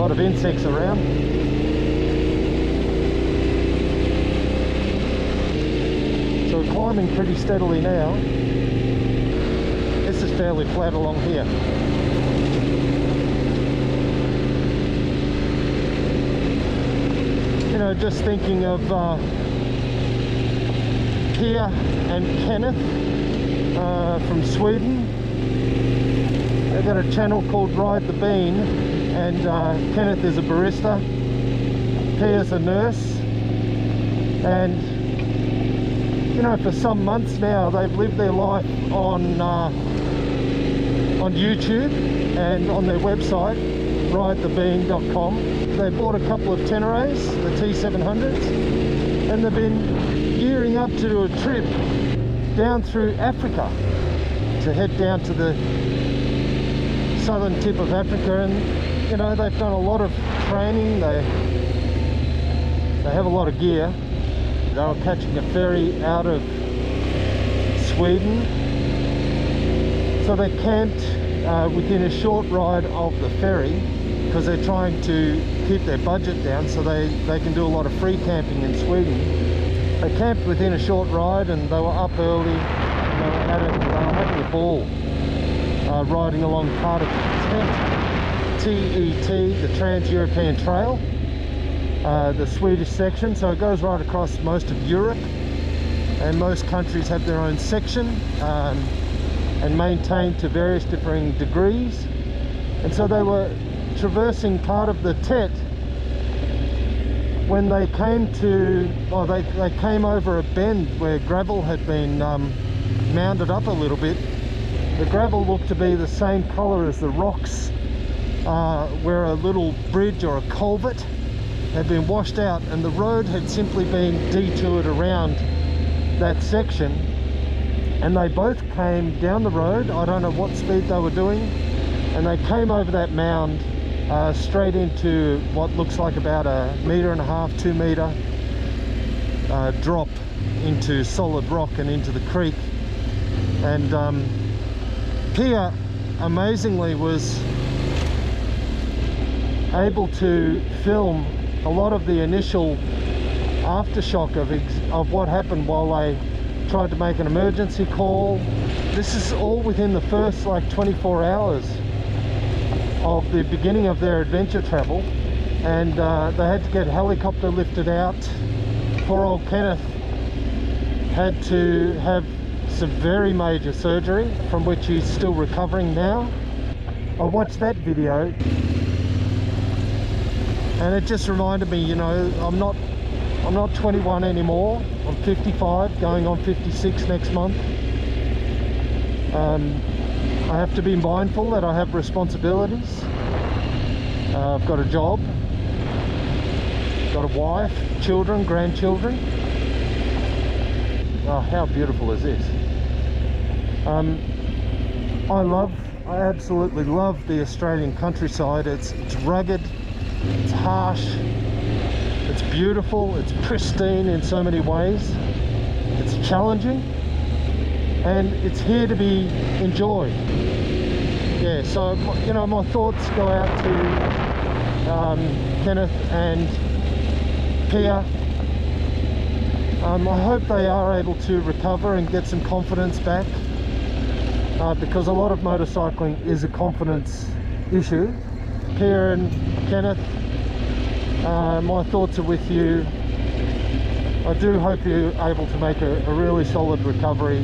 lot of insects around. So we're climbing pretty steadily now. This is fairly flat along here. You know, just thinking of Pia and Kenneth from Sweden. They've got a channel called RideTheBean, and Kenneth is a barista, Pia's a nurse, and you know, for some months now they've lived their life on YouTube and on their website RideTheBean.com. They bought a couple of Teneres, the T700s, and they've been gearing up to do a trip down through Africa, to head down to the southern tip of Africa. And you know, they've done a lot of training, they have a lot of gear. They were catching a ferry out of Sweden, so they camped within a short ride of the ferry, because they're trying to keep their budget down so they can do a lot of free camping in Sweden. They camped within a short ride, and they were up early, and they were having a ball riding along part of the TET, the Trans-European Trail, the Swedish section. So it goes right across most of Europe, and most countries have their own section and maintained to various differing degrees. And so they were traversing part of the TET when they came to, well, they came over a bend where gravel had been mounded up a little bit. The gravel looked to be the same color as the rocks where a little bridge or a culvert had been washed out, and the road had simply been detoured around that section. And they both came down the road, I don't know what speed they were doing, and they came over that mound straight into what looks like about a 1.5 to 2 meter drop into solid rock and into the creek. And Pia amazingly was able to film a lot of the initial aftershock of what happened while they tried to make an emergency call. This is all within the first like 24 hours of the beginning of their adventure travel, and they had to get a helicopter lifted out. Poor old Kenneth had to have some very major surgery, from which he's still recovering now. I watched that video and it just reminded me, you know, I'm not 21 anymore. I'm 55, going on 56 next month. I have to be mindful that I have responsibilities. I've got a job, got a wife, children, grandchildren. Oh, how beautiful is this? I absolutely love the Australian countryside. It's rugged, it's harsh, it's beautiful, it's pristine in so many ways. It's challenging, and it's here to be enjoyed. Yeah, so you know, my thoughts go out to Kenneth and Pia. I hope they are able to recover and get some confidence back, because a lot of motorcycling is a confidence issue. Pia and Kenneth, my thoughts are with you. I do hope you're able to make a really solid recovery